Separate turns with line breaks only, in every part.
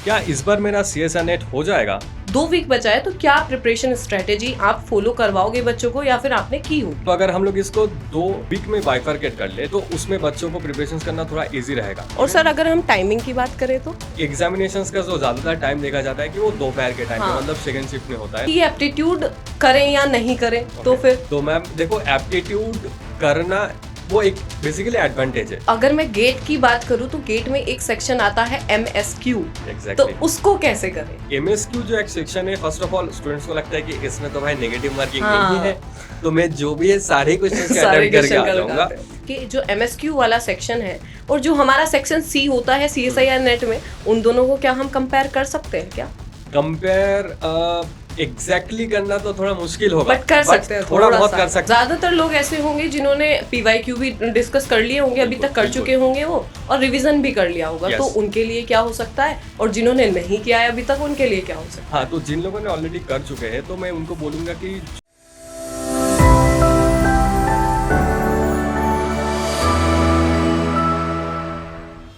क्या इस बार मेरा CSR नेट हो जाएगा?
2 वीक बचा है, तो क्या प्रिपरेशन स्ट्रेटेजी आप फॉलो करवाओगे बच्चों को या फिर आपने की हो?
तो अगर हम लोग इसको 2 वीक में बाइफरकेट कर ले तो उसमें बच्चों को प्रिपरेशन करना थोड़ा इजी रहेगा।
और सर अगर हम टाइमिंग की बात करें तो
एग्जामिनेशंस का जो ज्यादातर टाइम देखा जाता है कि वो दोपहर के टाइम
हाँ।
पे, मतलब सेकंड शिफ्ट में होता है।
ये एप्टीट्यूड करें या नहीं करें तो फिर
तो मैम देखो, एप्टीट्यूड करना वो एक बेसिकली एडवांटेज है।
अगर मैं गेट की बात करूं तो गेट में एक सेक्शन आता है MSQ।
Exactly.
तो उसको कैसे करें?
MSQ जो एक सेक्शन है, फर्स्ट ऑफ ऑल स्टूडेंट्स को लगता है कि इसमें तो भाई नेगेटिव मार्किंग
हाँ।
नहीं है, तो मैं जो भी है सारे क्वेश्चंस के
सारे
अटेम्प्ट करके आ
क्वेश्चन
जाऊंगा।
कि जो MSQ वाला सेक्शन है और जो हमारा सेक्शन C होता है CSIR नेट में, उन दोनों को क्या हम कंपेयर कर सकते हैं क्या?
कंपेयर एग्जैक्टली करना तो थोड़ा मुश्किल होगा,
बट कर सकते हैं,
थोड़ा बहुत कर सकते हैं।
ज्यादातर लोग ऐसे होंगे जिन्होंने PYQ भी डिस्कस कर लिए होंगे, अभी तक कर चुके होंगे वो, और रिवीजन भी कर लिया होगा। तो उनके लिए क्या हो सकता है, और जिन्होंने नहीं किया है अभी तक उनके लिए क्या हो सकता है?
हाँ, तो जिन लोगों ने ऑलरेडी कर चुके हैं तो मैं उनको बोलूंगा कि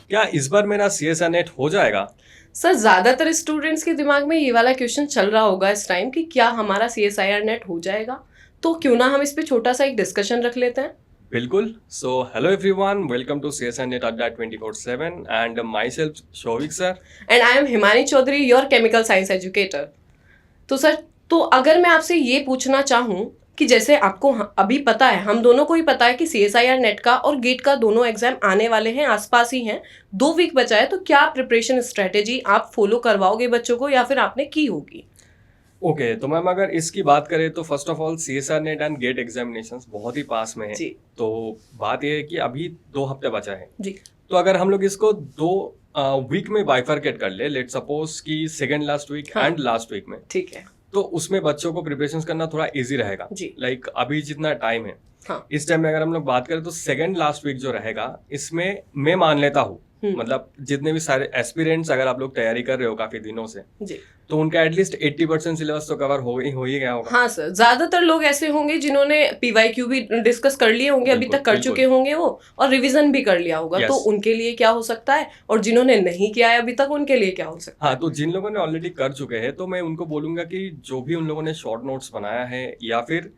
क्या इस बार मेरा CSR नेट हो जाएगा?
सर ज्यादातर स्टूडेंट्स के दिमाग में ये वाला क्वेश्चन चल रहा होगा इस टाइम कि क्या हमारा CSIR नेट हो जाएगा। तो क्यों ना हम इस पे छोटा सा एक डिस्कशन रख लेते हैं।
बिल्कुल। So hello everyone, welcome to CSR net Adda 24/7 and myself Shouvik sir
and I am Himani Chaudhary, your chemical science educator. तो सर, तो अगर मैं आपसे ये पूछना चाहूँ कि जैसे आपको अभी पता है, हम दोनों को ही पता है कि CSIR नेट का और गेट का दोनों एग्जाम आने वाले हैं, आसपास ही हैं, 2 वीक बचा है, तो क्या प्रिपरेशन स्ट्रेटेजी आप फॉलो करवाओगे बच्चों को या फिर आपने की होगी?
ओके, तो मैम अगर इसकी बात करें तो first of all CSR net and GATE examinations बहुत ही पास में है
जी।
तो बात यह है कि अभी 2 हफ्ते बचा है
जी।
तो अगर हम लोग इसको 2 वीक में बाइफरकेट कर ले, लेट सपोज कि सेकेंड लास्ट वीक
हाँ।
एंड लास्ट वीक में,
ठीक है,
तो उसमें बच्चों को प्रिपरेशन करना थोड़ा इजी रहेगा।
जी।
लाइक अभी जितना टाइम है,
हाँ।
इस टाइम में अगर हम लोग बात करें तो सेकेंड लास्ट वीक जो रहेगा, इसमें मैं मान लेता हूँ मतलब जितने भी सारे एस्पिरेंट्स अगर आप लोग तैयारी कर रहे हो काफी दिनों से,
जी,
तो उनका एटलीस्ट 80% सिलेबस तो कवर हो ही गया होगा।
हाँ सर, ज्यादातर लोग ऐसे होंगे जिन्होंने PYQ भी डिस्कस कर लिए होंगे, अभी तक कर चुके होंगे वो, और रिवीजन भी कर लिया होगा। तो उनके लिए क्या हो सकता है, और जिन्होंने नहीं किया है अभी तक उनके लिए क्या हो सकता है?
हाँ, तो जिन लोगों ने ऑलरेडी कर चुके हैं तो मैं उनको बोलूंगा कि जो भी उन लोगों ने शॉर्ट नोट्स बनाया है या फिर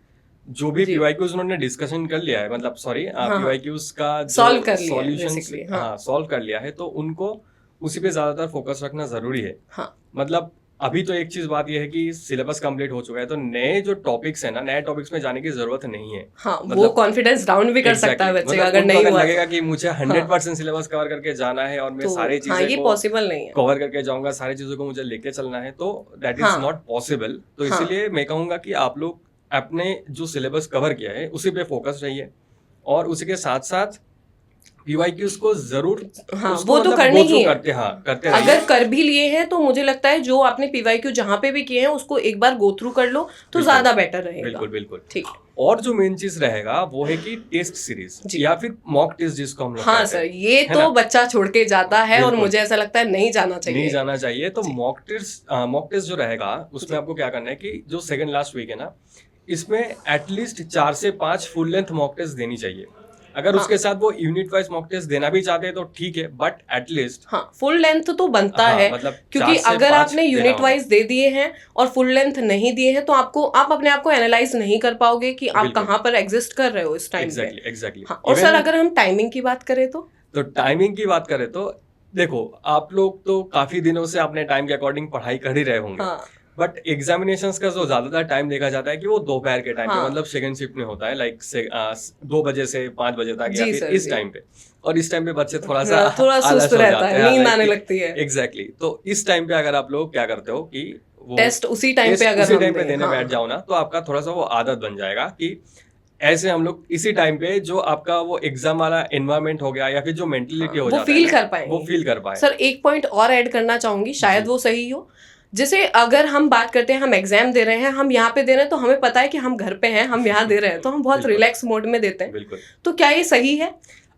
जो भी PYQs उन्होंने डिस्कशन कर लिया है, मतलब सॉरी PYQs का
सॉल्व कर लिया है
सॉल्यूशंस,
basically,
हाँ सॉल्व कर लिया है, तो उनको उसी पे ज्यादातर फोकस रखना जरूरी है।
हाँ।
मतलब अभी तो एक चीज बात यह है कि सिलेबस कंप्लीट हो चुका है, तो नए जो टॉपिक्स है ना, नए टॉपिक्स में जाने की जरूरत नहीं है।
हाँ,
मतलब
वो कॉन्फिडेंस डाउन भी कर सकता है बच्चे का अगर नहीं हुआ,
लगेगा कि मुझे 100% सिलेबस कवर करके जाना है और मैं सारी चीजें
ये पॉसिबल नहीं है,
कवर करके जाऊंगा, सारी चीजों को मुझे लेके चलना है, तो दैट इज नॉट पॉसिबल। तो इसीलिए मैं कहूंगा कि आप लोग अपने जो सिलेबस कवर किया है उसी पे फोकस रहिए, और उसी के साथ साथ PYQs को जरूर,
हाँ, वो तो करने ही है।
करते
अगर कर भी लिए हैं तो मुझे लगता है जो आपने PYQ जहाँ पे भी किए हैं उसको एक बार गो थ्रू कर लो तो ज्यादा बेटर रहेगा।
बिल्कुल बिल्कुल,
ठीक।
और जो मेन चीज रहेगा वो है कि टेस्ट सीरीज या फिर मॉक टेस्ट जिसको हम लोग
हाँ सर, ये तो बच्चा छोड़ के जाता है और मुझे ऐसा लगता है नहीं जाना चाहिए।
तो मॉक टेस्ट जो रहेगा उसमें आपको क्या करना है कि जो सेकंड लास्ट वीक है ना, इसमें एटलीस्ट 4 से 5 फुल लेंथ मॉक टेस्ट देनी चाहिए। अगर उसके साथ वो यूनिट वाइज मॉक टेस्ट देना भी चाहते हैं तो ठीक है, बट एटलीस्ट
फुल लेंथ तो बनता है,
मतलब
क्योंकि अगर आपने यूनिट वाइज दे दिए हैं और फुल लेंथ नहीं दिए हैं तो आप अपने आप को एनालाइज नहीं कर पाओगे कि आप कहाँ पर एग्जिस्ट कर रहे हो इस टाइम पे।
एग्जैक्टली।
और सर अगर हम टाइमिंग की बात करें तो
टाइमिंग की बात करें तो देखो, आप लोग तो काफी दिनों से अपने टाइम के अकॉर्डिंग पढ़ाई कर ही रहे होंगे, बट एग्जामिनेशंस का जो ज्यादातर टाइम देखा जाता है कि वो दोपहर के टाइम पे, मतलब सेकंड शिफ्ट में होता है, लाइक 2 बजे से 5 बजे तक या फिर इस टाइम पे, और इस टाइम पे बच्चे थोड़ा
सुस्त रहता है, नींद आने लगती है।
एग्जैक्टली। तो इस टाइम पे अगर आप लोग क्या करते हो कि वो
टेस्ट उसी टाइम पे
देने बैठ जाओ ना, तो आपका थोड़ा सा वो आदत बन जाएगा कि ऐसे हम लोग इसी टाइम पे जो आपका वो एग्जाम वाला एनवायरनमेंट हो गया या फिर जो मेंटलिटी हो जाता है वो फील कर पाए।
सर एक पॉइंट और ऐड करना चाहूंगी, शायद वो सही हो। जैसे अगर हम बात करते हैं, हम एग्जाम दे रहे हैं, हम यहाँ पे दे रहे हैं, तो हमें पता है कि हम घर पे हैं, हम यहाँ दे रहे हैं, तो हम बहुत रिलैक्स मोड में देते हैं।
बिल्कुल।
तो क्या ये सही है?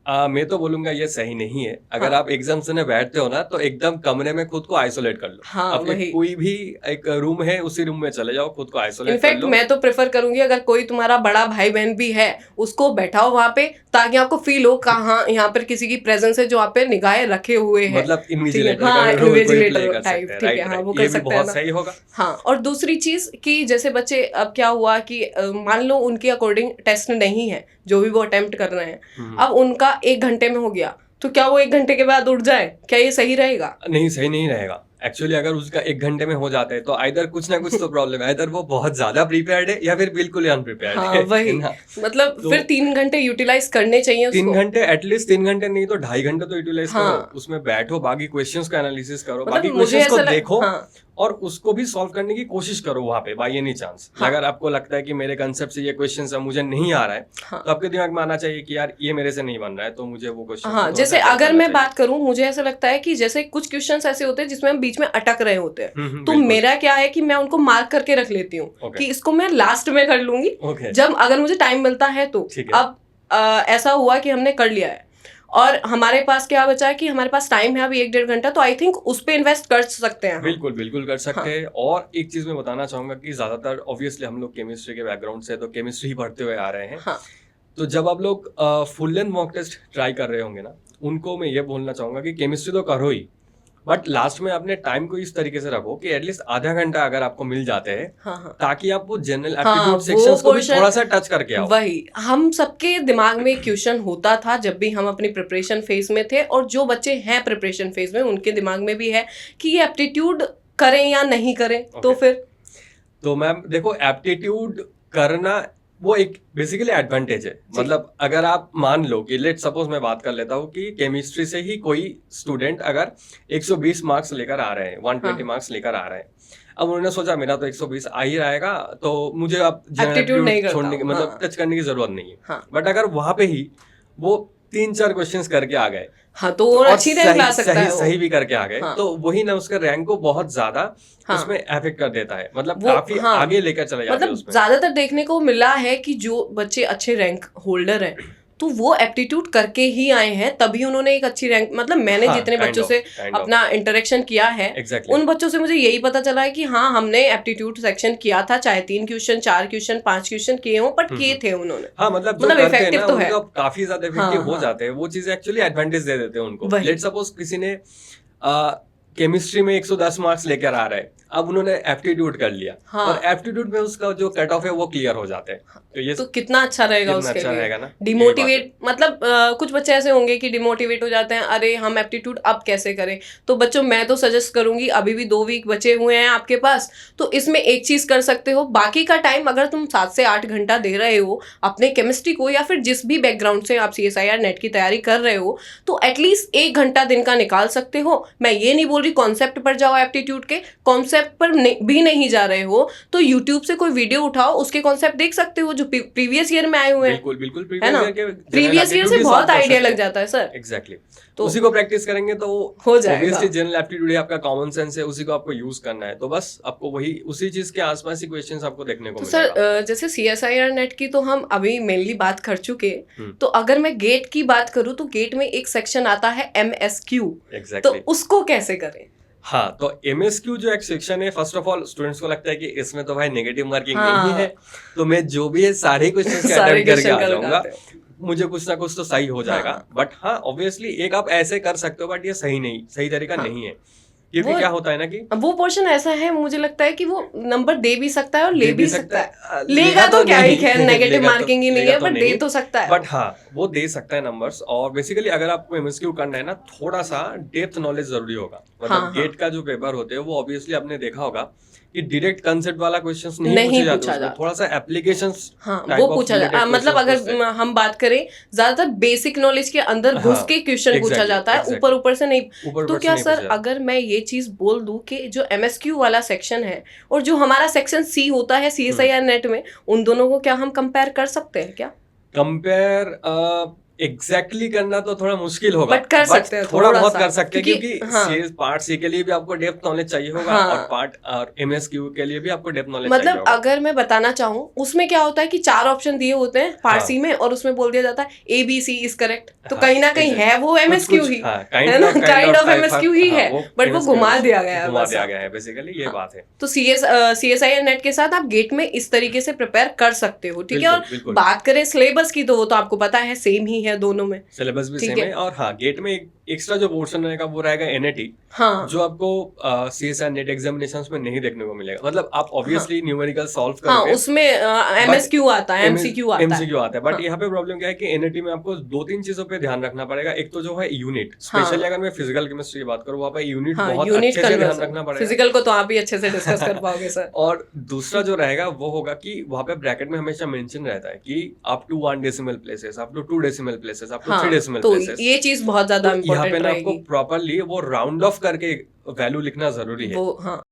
मैं तो बोलूंगा ये सही नहीं है। अगर आप एग्जाम देने बैठते हो ना तो एकदम कमरे में खुद को आइसोलेट कर लो।
हाँ,
अपने
वही।
कोई भी एक रूम है उसी रूम में चले जाओ, खुद को आइसोलेट कर
इनफैक्ट
लो।
मैं तो प्रेफर करूंगी अगर कोई तुम्हारा बड़ा भाई बहन भी है उसको बैठाओ वहां पे, ताकि आपको फील हो कहाँ यहाँ पर किसी की प्रेजेंस है जो आप पे निगाहें रखे हुए है।
मतलब इन्विजिलेटर
हाँ,
का रोल कोई प्ले
इन्विजिलेटर
कर
टाइप,
सकते हैं,
ठीक है,
राइट
हाँ,
राइट,
वो
ये
कर
भी
सकते हैं
बहुत
ना।
सही होगा।
हाँ, और दूसरी चीज कि जैसे बच्चे, अब क्या हुआ कि मान लो उनके अकॉर्डिंग टेस्ट नहीं है जो भी वो अटेम्प्ट कर रहे हैं, अब उनका 1 घंटे में हो गया, तो क्या वो 1 घंटे के बाद उठ जाए? क्या ये सही रहेगा?
नहीं, सही नहीं रहेगा। एक्चुअली अगर उसका 1 घंटे में हो जाता है तो आइदर कुछ ना कुछ तो प्रॉब्लम है, आइदर वो बहुत ज्यादा प्रिपेयर्ड है या फिर बिल्कुल ही अनप्रिपेयर्ड
हाँ,
है।
वही।
है ना?
मतलब
तो
फिर 3 घंटे यूटिलाइज करने चाहिए
3
उसको।
घंटे, एटलीस्ट 3 घंटे नहीं तो 2.5 घंटे तो यूटिलाइज
हाँ।
करो, उसमें बैठो, बाकी क्वेश्चंस का एनालिसिस करो,
मतलब
बाकी
मुझे
क्वेश्चंस को
ऐसा
देखो
हाँ,
और उसको भी सॉल्व करने की कोशिश करो वहां पे बाय एनी चांस।
हाँ।
अगर आपको लगता है कि मेरे कंसेप्ट से ये क्वेश्चन है मुझे नहीं आ रहा है,
हाँ।
तो आपके दिमाग में आना चाहिए कि यार ये मेरे से नहीं बन रहा है, तो मुझे वो क्वेश्चन
हाँ, जैसे अगर मैं बात करूं, मुझे ऐसा लगता है कि जैसे कुछ क्वेश्चंस ऐसे होते हैं जिसमें हम बीच में अटक रहे होते हैं, तो
बिल्कुल।
मेरा क्या है कि मैं उनको मार्क करके रख लेती हूँ
Okay.
कि इसको मैं लास्ट में कर लूंगी,
Okay.
जब अगर मुझे टाइम मिलता है तो।
ठीक है।
अब ऐसा हुआ कि हमने कर लिया है और हमारे पास क्या बचा है कि हमारे पास टाइम है अभी 1-1.5 घंटा, तो आई थिंक उस पे इन्वेस्ट कर सकते हैं हम।
बिल्कुल बिल्कुल कर सकते हैं। और एक चीज मैं बताना चाहूंगा कि ज्यादातर ऑब्वियसली हम लोग केमिस्ट्री के बैकग्राउंड से, तो केमिस्ट्री ही पढ़ते हुए आ रहे हैं।
हाँ।
तो जब आप लोग full length mock test try कर रहे होंगे ना, उनको मैं ये बोलना चाहूंगा कि केमिस्ट्री तो करो ही, बट लास्ट में अपने टाइम को इस तरीके से रखो कि एटलीस्ट आधा घंटा अगर आपको मिल जाते हैं,
हाँ।
ताकि आप वो जनरल
हाँ,
एप्टीट्यूड
वो
सेक्शंस को भी
portion-
थोड़ा सा टच करके आओ।
वही हम सबके दिमाग में क्वेश्चन होता था जब भी हम अपनी प्रिपरेशन फेज में थे, और जो बच्चे हैं प्रिपरेशन फेज में उनके दिमाग में भी है कि ये एप्टीट्यूड करें या नहीं करें। तो फिर
तो मैम देखो, एप्टीट्यूड करना वो एक बेसिकली एडवांटेज है। मतलब अगर आप मान लो कि लेट सपोज मैं बात कर लेता हूँ कि केमिस्ट्री से ही कोई स्टूडेंट अगर 120 मार्क्स लेकर आ रहे हैं, 120 मार्क्स लेकर आ रहे हैं, अब उन्होंने सोचा मेरा तो 120 आ ही रहेगा, तो मुझे अब
एप्टीट्यूड
छोड़ने की, मतलब
हाँ।
टच करने की जरूरत नहीं है।
हाँ।
बट अगर वहां पे ही वो 3-4 क्वेश्चंस करके आ गए,
हाँ, तो वो अच्छी रैंक ला सकता है।
सही भी करके आ गए,
हाँ।
तो वही ना उसका रैंक को बहुत ज्यादा
हाँ।
उसमें अफेक्ट कर देता है, मतलब
वो
काफी
हाँ।
आगे लेकर चले जाते हैं
मतलब
उसमें।
ज्यादातर देखने को मिला है कि जो बच्चे अच्छे रैंक होल्डर हैं तो वो एप्टीट्यूड करके ही आए हैं, तभी उन्होंने एक अच्छी रैंक, मतलब मैंने
हाँ,
जितने बच्चों से अपना इंटरेक्शन किया है, उन बच्चों से मुझे यही पता चला है कि हाँ, हमने एप्टीट्यूड सेक्शन किया था, चाहे 3 क्वेश्चन, 4 क्वेश्चन, 5 क्वेश्चन किए हों, बट किए थे उन्होंने।
हाँ, मतलब जो करते हैं
इफेक्टिव
ना,
तो है,
उनको काफी ज्यादा इफेक्टिव हो जाते हैं वो चीजें, एक्चुअली एडवांटेज दे देते हैं उनको। लेट सपोज किसी ने केमिस्ट्री में 110 मार्क्स लेकर आ रहा है, अब उन्होंने एप्टीट्यूड कर लिया। हाँ। और एप्टीट्यूड में उसका जो कट ऑफ है वो क्लियर हो जाते हैं, तो ये
तो कितना अच्छा रहेगा उसके
अच्छा
लिए।
रहेगा ना।
डिमोटिवेट, मतलब कुछ बच्चे ऐसे होंगे कि डिमोटिवेट हो जाते हैं, अरे हम एप्टीट्यूड अब कैसे करें। तो बच्चों, मैं तो सजेस्ट करूंगी, अभी भी 2 वीक बचे हुए हैं आपके पास, तो इसमें एक चीज कर सकते हो, बाकी का टाइम अगर तुम 7 से 8 घंटा दे रहे हो अपने केमिस्ट्री को, या फिर जिस भी बैकग्राउंड से आप CSIR नेट की तैयारी कर रहे हो, तो एटलीस्ट 1 घंटा दिन का निकाल सकते हो। मैं ये नहीं बोल रही कॉन्सेप्ट पर जाओ, एप्टीट्यूड के कॉन्सेप्ट पर भी नहीं जा रहे हो तो यूट्यूब से कोई वीडियो उठाओ, उसके कॉन्सेप्ट देख सकते हो जो प्रीवियस ईयर में आए हुए हैं।
बिल्कुल बिल्कुल,
है ना, प्रीवियस ईयर से बहुत आइडिया लग जाता है सर।
एग्जैक्टली, तो उसी को प्रैक्टिस करेंगे तो
हो जाएगा।
ऑब्वियसली जनरल एप्टीट्यूड है, आपका कॉमन सेंस है, उसी को आपको यूज करना है, तो बस आपको वही उसी चीज के आसपास ही क्वेश्चंस आपको देखने को मिलेगा।
सर जैसे CSIR नेट की तो हम अभी मेनली बात कर चुके, तो अगर मैं गेट की बात करूं तो गेट में एक सेक्शन आता है MSQ। तो उसको कैसे करें?
हाँ, तो MSQ जो एक सेक्शन है, फर्स्ट ऑफ ऑल स्टूडेंट्स को लगता है कि इसमें तो भाई नेगेटिव मार्किंग नहीं है, तो मैं जो भी है सारे क्वेश्चंस के अटेम्प्ट करके आ जाऊंगा, मुझे कुछ ना कुछ तो सही हो जाएगा। बट हाँ, ऑब्वियसली एक आप ऐसे कर सकते हो, बट ये सही तरीका नहीं है, क्योंकि क्या होता है ना कि
वो पोर्शन ऐसा है, मुझे लगता है कि वो नंबर दे भी सकता है और ले भी सकता है। लेगा तो क्या ही, खैर नेगेटिव मार्किंग ही नहीं है, बट दे तो सकता है।
बट हाँ, वो दे सकता है नंबर्स। और बेसिकली अगर आपको MSQ करना है ना, थोड़ा सा डेप्थ नॉलेज जरूरी होगा। मतलब गेट का जो पेपर होते हैं वो ऑब्वियसली आपने देखा होगा कि डायरेक्ट कंसेप्ट वाला क्वेश्चंस नहीं पूछा जाता, थोड़ा सा एप्लीकेशंस
वो पूछा जाता। मतलब अगर हम बात करें, ज्यादातर बेसिक नॉलेज के अंदर घुस के क्वेश्चन पूछा जाता है, ऊपर से नहीं। तो क्या सर, अगर मैं ये चीज बोल दूं कि जो MSQ वाला सेक्शन है और जो हमारा सेक्शन C होता है CSIR नेट में, उन दोनों को क्या हम कंपेयर कर सकते हैं? क्या
कंपेयर एग्जैक्टली करना तो थोड़ा मुश्किल होगा,
बट कर सकते हैं,
थोड़ा
थोड़ा
बहुत
सा।
कर सकते हैं,
क्योंकि-
क्योंकि
हाँ।
पार्ट सी के लिए भी आपको डेप्थ नॉलेज चाहिए होगा,
हाँ।
और पार्ट और एमएसक्यू के लिए भी आपको डेप्थ नॉलेज चाहिए
मतलब
होगा।
अगर मैं बताना चाहूँ, उसमें क्या होता है कि 4 ऑप्शन दिए होते हैं पारसी
हाँ।
में, और उसमें बोल दिया जाता है ABC इज करेक्ट, तो
हाँ,
कहीं ना कहीं
exactly.
है वो MSQ
कुछ-
ही,
हाँ,
है ना, काइंड ऑफ MSQ ही
हाँ,
है, बट वो
MSQ
घुमा दिया गया है,
घुमा
बस।
दिया गया है, बेसिकली ये
हाँ।
बात है।
तो CSI और नेट के साथ आप गेट में इस तरीके से प्रिपेयर कर सकते हो, ठीक है।
बिल्कुल,
और
बिल्कुल।
बात करें सिलेबस की, तो वो तो आपको पता है सेम ही है दोनों में।
सिलेबस भी
ठीक
सेम
है।
है, और हाँ, गेट में एक्स्ट्रा जो पोर्शन रहेगा वो रहेगा NAT,
हाँ
जो आपको CSI नेट एग्जामिनेशंस में नहीं देखने को मिलेगा। मतलब आप ऑब्वियसली न्यूमेरिकल सॉल्व
हाँ,
करोगे,
उसमें MSQ आता है, MCQ आता है।
MCQ आता है, बट
हाँ।
यहाँ पे प्रॉब्लम क्या है कि NAT में आपको 2-3 चीजों पे ध्यान रखना पड़ेगा। एक तो जो है यूनिट, स्पेशली
हाँ।
अगर मैं फिजिकल केमिस्ट्री की बात करूँ, वहाँ पे यूनिट
हाँ,
बहुत
यूनिट
अच्छे से ध्यान रखना
कन्वर्जन,
पड़ेगा।
फिजिकल को तो आप ही अच्छे से डिस्कस कर पाओगे सर।
और दूसरा जो रहेगा वो होगा कि वहाँ पे ब्रैकेट में हमेशा मेंशन रहता है कि up to 1 decimal places, up to 2 decimal places, up to 3
हाँ,
डेसिमल
तो
प्लेसेस।
ये चीज बहुत ज्यादा
तो यहाँ पे
इम्पोर्टेंट
ना आपको
रहेगी।
प्रॉपरली वो राउंड ऑफ करके वैल्यू लिखना जरूरी है।
वो हाँ